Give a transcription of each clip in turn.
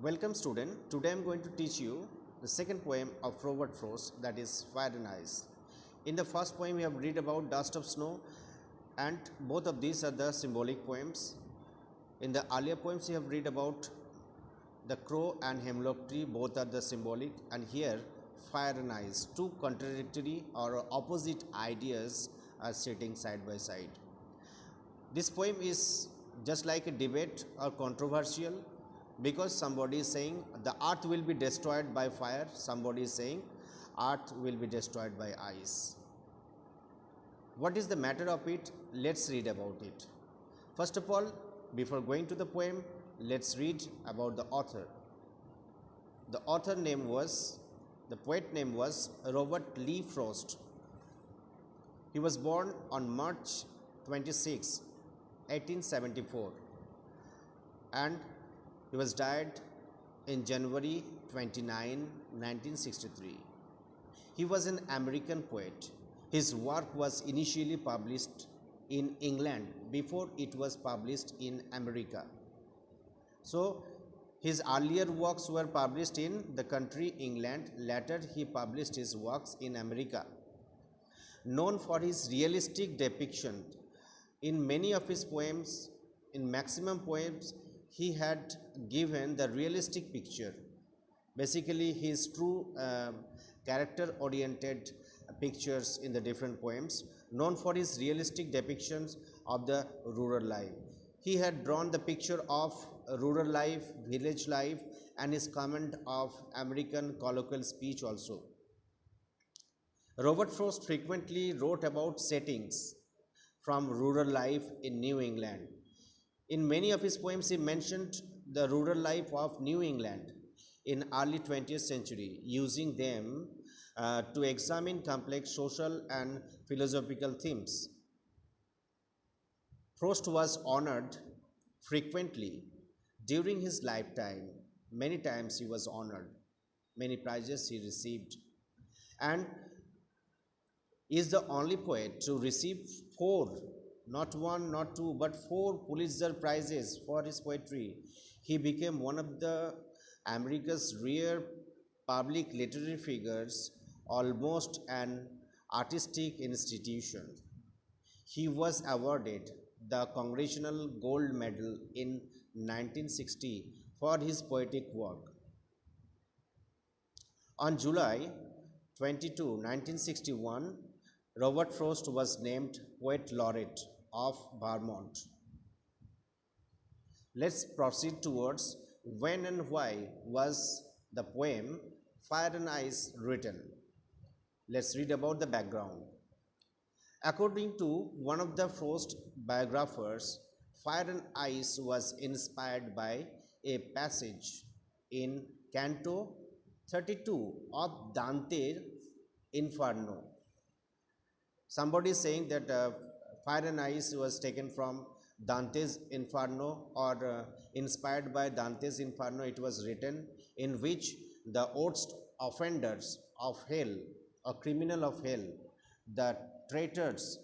Welcome student, today I am going to teach you the second poem of Robert Frost, that is Fire and Ice. In the first poem we have read about dust of snow, and both of these are the symbolic poems. In the earlier poems we have read about the crow and hemlock tree, both are the symbolic, and here fire and ice, two contradictory or opposite ideas are sitting side by side. This poem is just like a debate or controversial, because somebody is saying the earth will be destroyed by fire, somebody is saying earth will be destroyed by ice. What is the matter of it? Let's read about it. First of all, before going to the poem, let's read about the author. The poet name was Robert Lee Frost. He was born on March 26, 1874, and he was died in January 29, 1963. He was an American poet. His work was initially published in England before it was published in America. So his earlier works were published in the country England. Later he published his works in America. Known for his realistic depiction, in many of his poems, in maximum poems, he had given the realistic picture. Basically, his true character oriented pictures in the different poems, known for his realistic depictions of the rural life. He had drawn the picture of rural life, village life, and his comment of American colloquial speech also. Robert Frost frequently wrote about settings from rural life in New England. In many of his poems, he mentioned the rural life of New England in early 20th century, using them to examine complex social and philosophical themes. Frost was honored frequently during his lifetime. Many times he was honored, many prizes he received, and is the only poet to receive 4, not 1, not 2, but 4 Pulitzer Prizes for his poetry. He became one of the America's rare public literary figures, almost an artistic institution. He was awarded the Congressional Gold Medal in 1960 for his poetic work. On July 22, 1961, Robert Frost was named Poet Laureate of Vermont. Let's proceed towards when and why was the poem Fire and Ice written. Let's read about the background. According to one of the Frost biographers, Fire and Ice was inspired by a passage in Canto 32 of Dante's Inferno. Somebody is saying that Fire and Ice was taken from Dante's Inferno, or inspired by Dante's Inferno. It was written in which the worst offenders of hell, a criminal of hell, the traitors,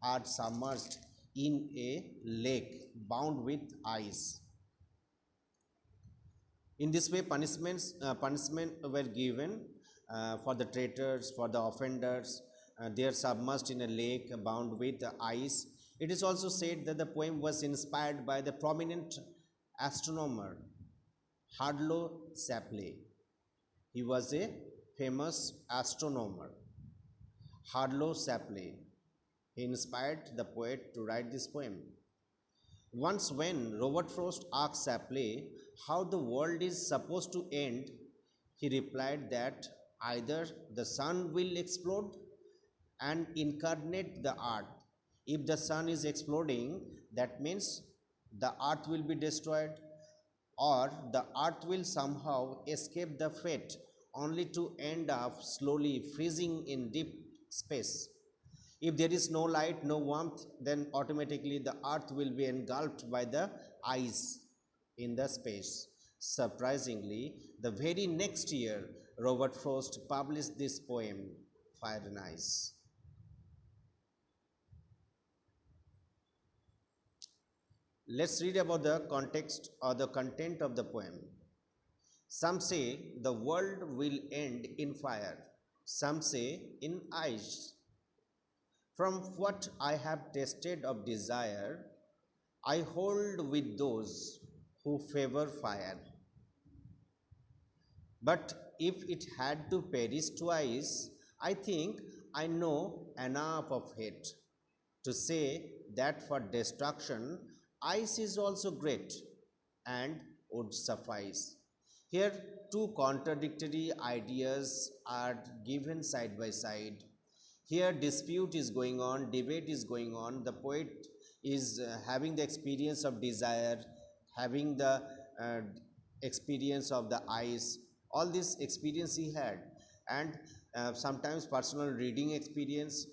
are submerged in a lake bound with ice. In this way, punishment were given for the traitors, for the offenders. They are submerged in a lake bound with ice. It is also said that the poem was inspired by the prominent astronomer Hardlow Shapley. He was a famous astronomer, Hardlow Shapley. He inspired the poet to write this poem. Once when Robert Frost asked Shapley how the world is supposed to end, he replied that either the sun will explode and incarnate the earth. If the sun is exploding, that means the earth will be destroyed, or the earth will somehow escape the fate only to end up slowly freezing in deep space. If there is no light, no warmth, then automatically the earth will be engulfed by the ice in the space. Surprisingly, the very next year, Robert Frost published this poem, Fire and Ice. Let's read about the context or the content of the poem. Some say the world will end in fire, some say in ice. From what I have tasted of desire, I hold with those who favor fire. But if it had to perish twice, I think I know enough of it to say that for destruction, ice is also great and would suffice. Here, two contradictory ideas are given side by side. Here, dispute is going on, debate is going on. The poet is having the experience of desire, having the uh, experience of the ice, all this experience he had, and sometimes personal reading experience,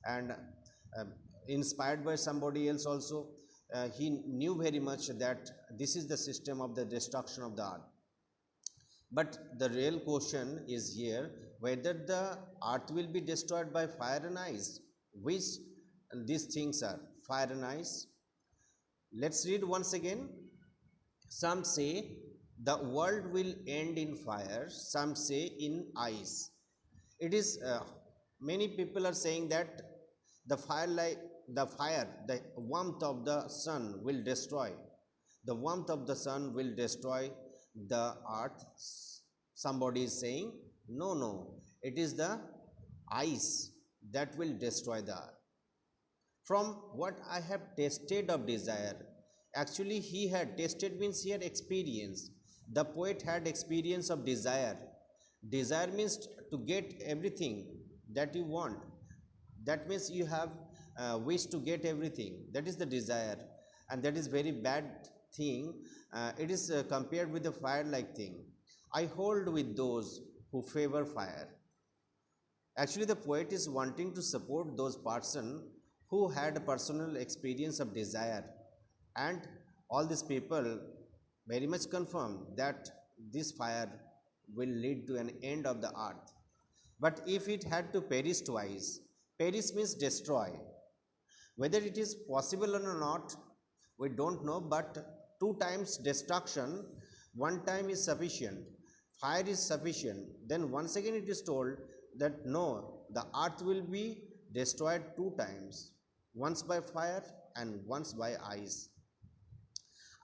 and uh, inspired by somebody else also. He knew very much that this is the system of the destruction of the earth. But the real question is here whether the earth will be destroyed by fire and ice. Which these things are fire and ice? Let's read once again. Some say the world will end in fire, some say in ice. It is many people are saying that the fire, the warmth of the sun will destroy. The warmth of the sun will destroy the earth. Somebody is saying, no, no, it is the ice that will destroy the earth. From what I have tasted of desire, actually he had tasted means he had experience. The poet had experience of desire. Desire means to get everything that you want. That means you have wish to get everything. That is the desire, and that is very bad thing. It is compared with the fire like thing. I hold with those who favor fire. Actually, the poet is wanting to support those person who had a personal experience of desire, and all these people very much confirm that this fire will lead to an end of the earth. But if it had to perish twice, perish means destroy. Whether it is possible or not, we don't know, but two times destruction, one time is sufficient. Fire is sufficient. Then once again it is told that no, the earth will be destroyed two times, once by fire and once by ice.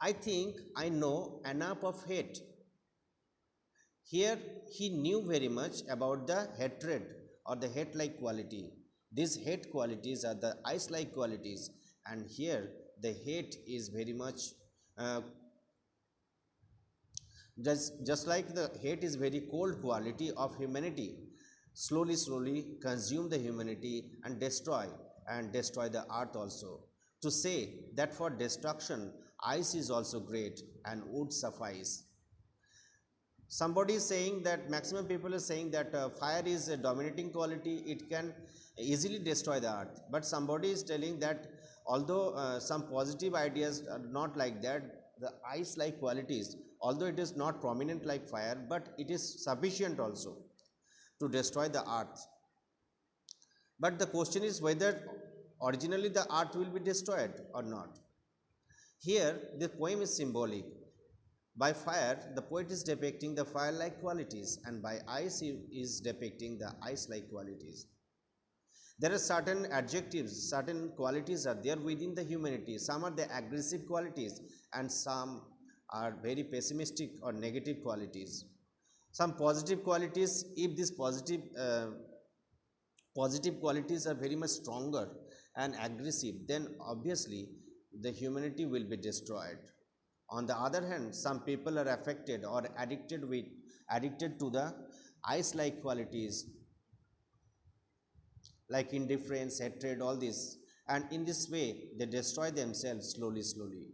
I think I know enough of hate. Here he knew very much about the hatred or the hate like quality. These hate qualities are the ice like qualities, and here the hate is very much uh, just like the hate is very cold quality of humanity, slowly consume the humanity and destroy the earth also. To say that for destruction ice is also great and would suffice. Somebody is saying that maximum people are saying that fire is a dominating quality, it can easily destroy the earth. But somebody is telling that although some positive ideas are not like that, the ice like qualities, although it is not prominent like fire, but it is sufficient also to destroy the earth. But the question is whether originally the earth will be destroyed or not. Here the poem is symbolic. By fire, the poet is depicting the fire-like qualities, and by ice, he is depicting the ice-like qualities. There are certain adjectives, certain qualities are there within the humanity. Some are the aggressive qualities, and some are very pessimistic or negative qualities. Some positive qualities, if these positive qualities are very much stronger and aggressive, then obviously the humanity will be destroyed. On the other hand, some people are affected or addicted to the ice like qualities like indifference, hatred, all this, and in this way they destroy themselves slowly.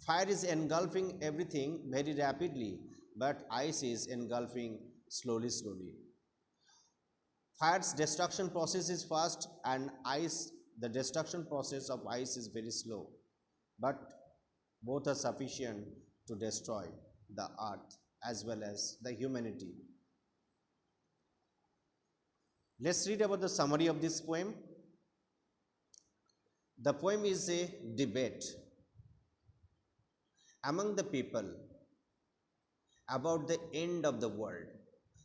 Fire is engulfing everything very rapidly, but ice is engulfing slowly. Fire's destruction process is fast, and ice, the destruction process of ice is very slow, but both are sufficient to destroy the earth as well as the humanity. Let's read about the summary of this poem. The poem is a debate among the people, about the end of the world.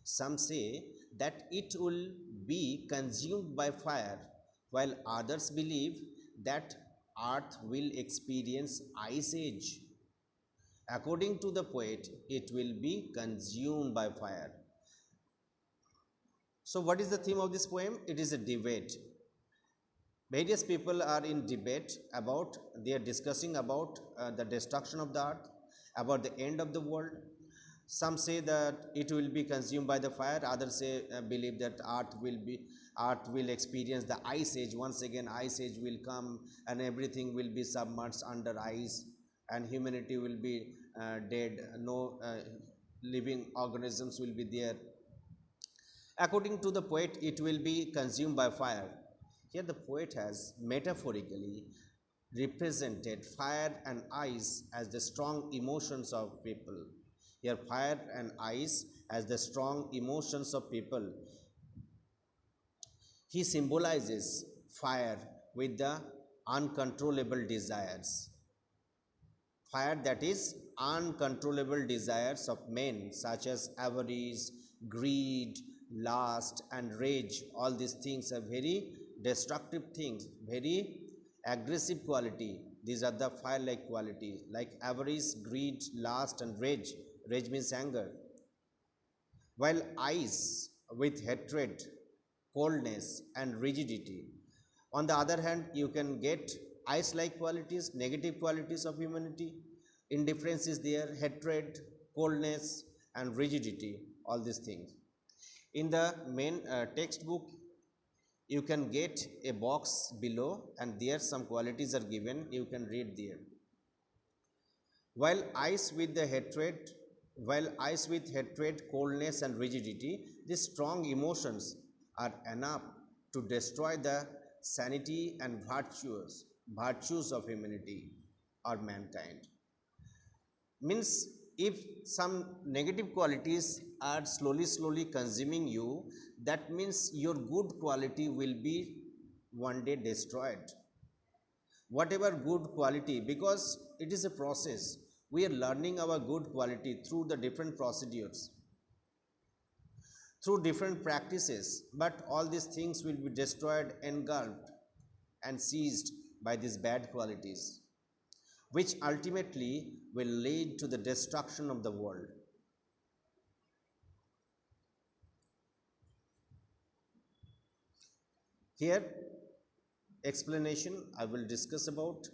Some say that it will be consumed by fire, while others believe that earth will experience ice age. According to the poet, it will be consumed by fire. So, what is the theme of this poem? It is a debate. Various people are in debate about, they are discussing about the destruction of the earth, about the end of the world. Some say that it will be consumed by the fire, others say believe that earth will experience the ice age. Once again ice age will come and everything will be submerged under ice and humanity will be dead, no living organisms will be there. According to the poet, it will be consumed by fire. Here the poet has metaphorically represented fire and ice as the strong emotions of people. Here fire and ice as the strong emotions of people. He symbolizes fire with the uncontrollable desires. Fire, that is uncontrollable desires of men such as avarice, greed, lust and rage. All these things are very destructive things, very aggressive quality. These are the fire like qualities like avarice, greed, lust and rage. Rage means anger. While ice with hatred, coldness and rigidity. On the other hand, you can get ice like qualities, negative qualities of humanity. Indifference is there, hatred, coldness and rigidity, all these things. In the main textbook, you can get a box below and there some qualities are given, you can read there. While ice with hatred, coldness and rigidity, these strong emotions are enough to destroy the sanity and virtues of humanity or mankind. Means if some negative qualities are slowly consuming you, that means your good quality will be one day destroyed. Whatever good quality, because it is a process, we are learning our good quality through the different procedures, through different practices, but all these things will be destroyed, engulfed and seized by these bad qualities, which ultimately will lead to the destruction of the world. Here explanation I will discuss about.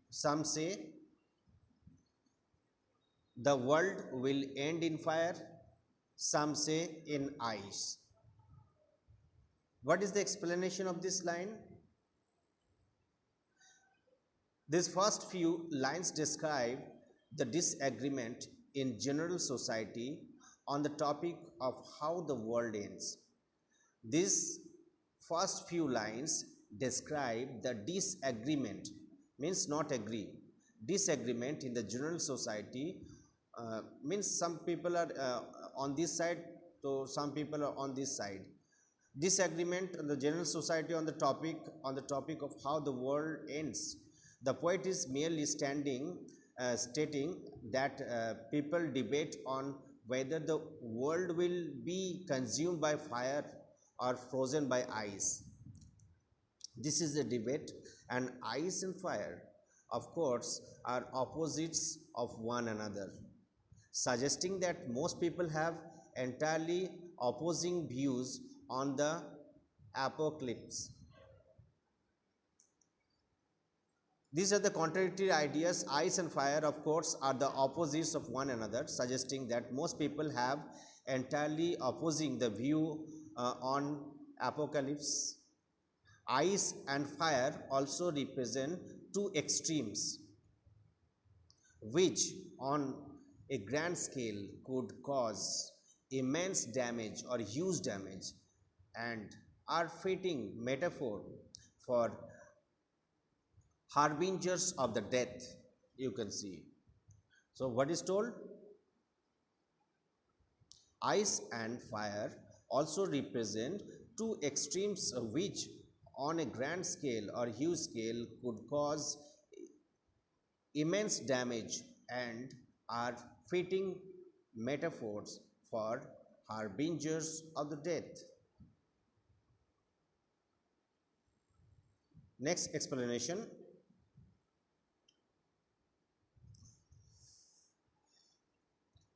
Some say the world will end in fire, some say in ice. What is the explanation of this line? These first few lines describe the disagreement in general society on the topic of how the world ends. These first few lines describe the disagreement, means not agree, disagreement in the general society, means some people are on this side, so some people are on this side. Disagreement in the general society on the topic of how the world ends. The poet is merely stating that people debate on whether the world will be consumed by fire or frozen by ice. This is a debate, and ice and fire, of course, are opposites of one another, suggesting that most people have entirely opposing views on the apocalypse. These are the contradictory ideas. Ice and fire, of course, are the opposites of one another, suggesting that most people have entirely opposing the view on apocalypse. Ice and fire also represent two extremes, which on a grand scale could cause immense damage or huge damage, and are fitting metaphor for harbingers of the death, you can see. So what is told? Ice and fire also represent two extremes which on a grand scale or huge scale could cause immense damage and are fitting metaphors for harbingers of the death. Next explanation.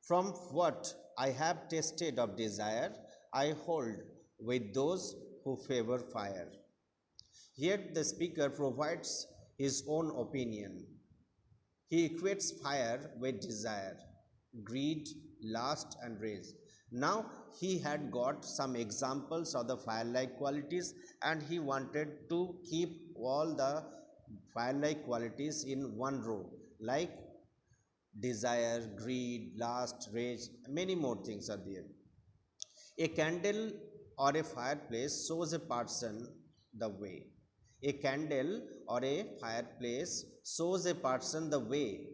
From what I have tasted of desire, I hold with those who favor fire. Yet the speaker provides his own opinion. He equates fire with desire, greed, lust, and rage. Now he had got some examples of the fire-like qualities, and he wanted to keep all the fire-like qualities in one row, like desire, greed, lust, rage, many more things are there. A candle or a fireplace shows a person the way. A candle or a fireplace shows a person the way.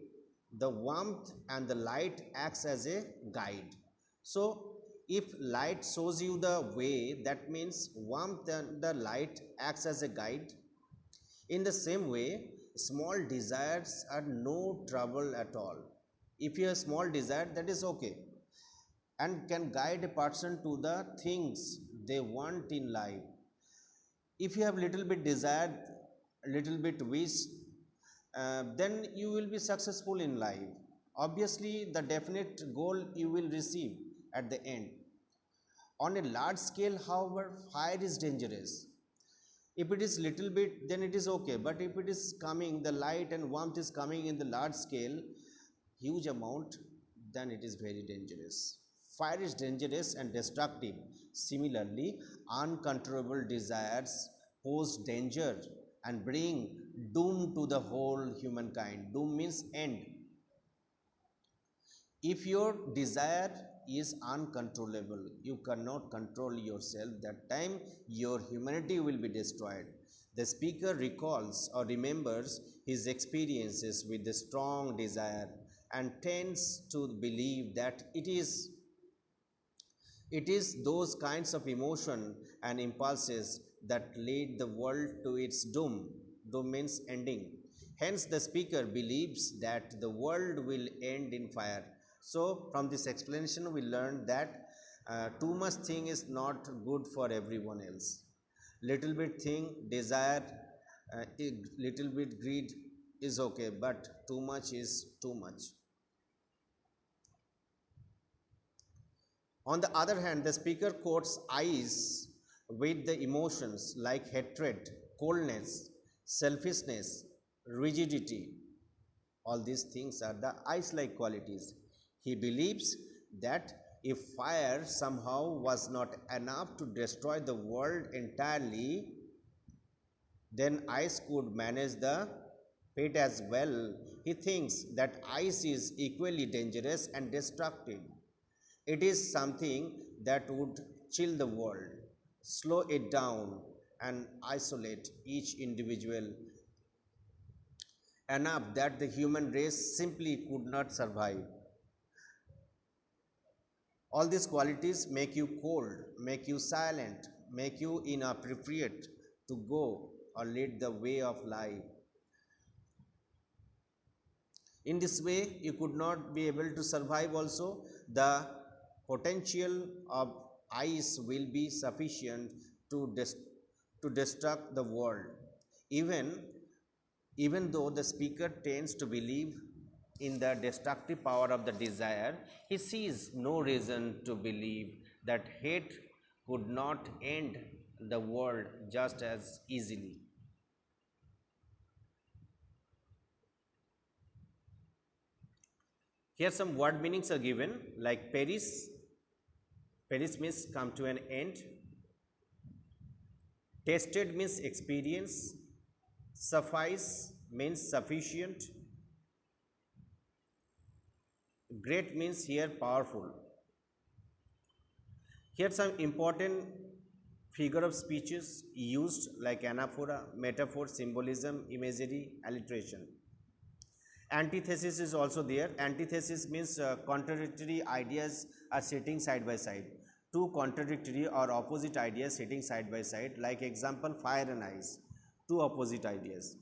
The warmth and the light acts as a guide. So, if light shows you the way, that means warmth and the light acts as a guide. In the same way, small desires are no trouble at all. If you have small desire, that is okay and can guide a person to the things they want in life. If you have little bit desire, little bit wish, then you will be successful in life. Obviously, the definite goal you will receive at the end. On a large scale, however, fire is dangerous. If it is little bit, then it is okay. But if it is coming, the light and warmth is coming in the large scale, huge amount, then it is very dangerous. Fire is dangerous and destructive. Similarly, uncontrollable desires pose danger and bring doom to the whole humankind. Doom means end. If your desire is uncontrollable, you cannot control yourself, that time your humanity will be destroyed. The speaker recalls or remembers his experiences with the strong desire and tends to believe that it is those kinds of emotion and impulses that lead the world to its doom. Doom means ending. Hence, the speaker believes that the world will end in fire. So, from this explanation, we learned that too much thing is not good for everyone else. Little bit thing, desire, little bit greed is okay, but too much is too much. On the other hand, the speaker quotes eyes with the emotions like hatred, coldness, selfishness, rigidity. All these things are the ice-like qualities. He believes that if fire somehow was not enough to destroy the world entirely, then ice could manage the fate as well. He thinks that ice is equally dangerous and destructive. It is something that would chill the world, slow it down, and isolate each individual enough that the human race simply could not survive. All these qualities make you cold, make you silent, make you inappropriate to go or lead the way of life. In this way, you could not be able to survive also. The potential of ice will be sufficient to destruct the world. Even though the speaker tends to believe in the destructive power of the desire, he sees no reason to believe that hate could not end the world just as easily. Here some word meanings are given, like perish. Perish means come to an end. Tasted means experience. Suffice means sufficient. Great means here powerful. Here some important figure of speeches used like anaphora, metaphor, symbolism, imagery, alliteration. Antithesis is also there. Antithesis means contradictory ideas are sitting side by side. Two contradictory or opposite ideas sitting side by side, like example fire and ice, two opposite ideas.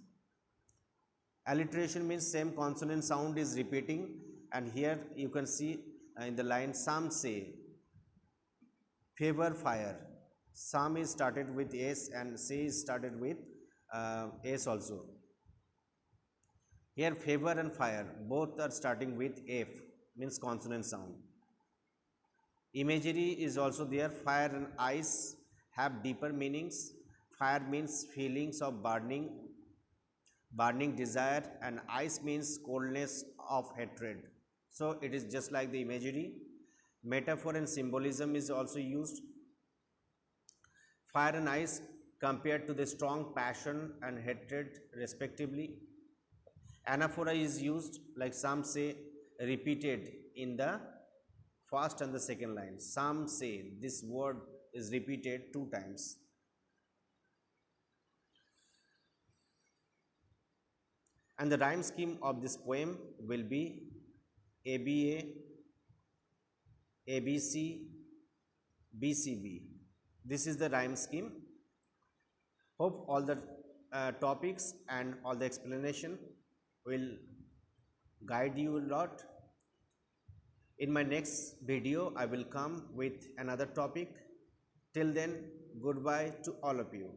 Alliteration means same consonant sound is repeating, and here you can see in the line, some say favor fire. Some is started with S and say is started with S also. Here favor and fire both are starting with F, means consonant sound. Imagery is also there. Fire and ice have deeper meanings. Fire means feelings of burning desire, and ice means coldness of hatred. So it is just like the imagery. Metaphor and symbolism is also used. Fire and ice compared to the strong passion and hatred respectively. Anaphora is used, like some say repeated in the first and the second line. Some say this word is repeated 2 times. And the rhyme scheme of this poem will be ABA, ABC, BCB. This is the rhyme scheme. Hope all the topics and all the explanation will guide you a lot. In my next video, I will come with another topic. Till then, goodbye to all of you.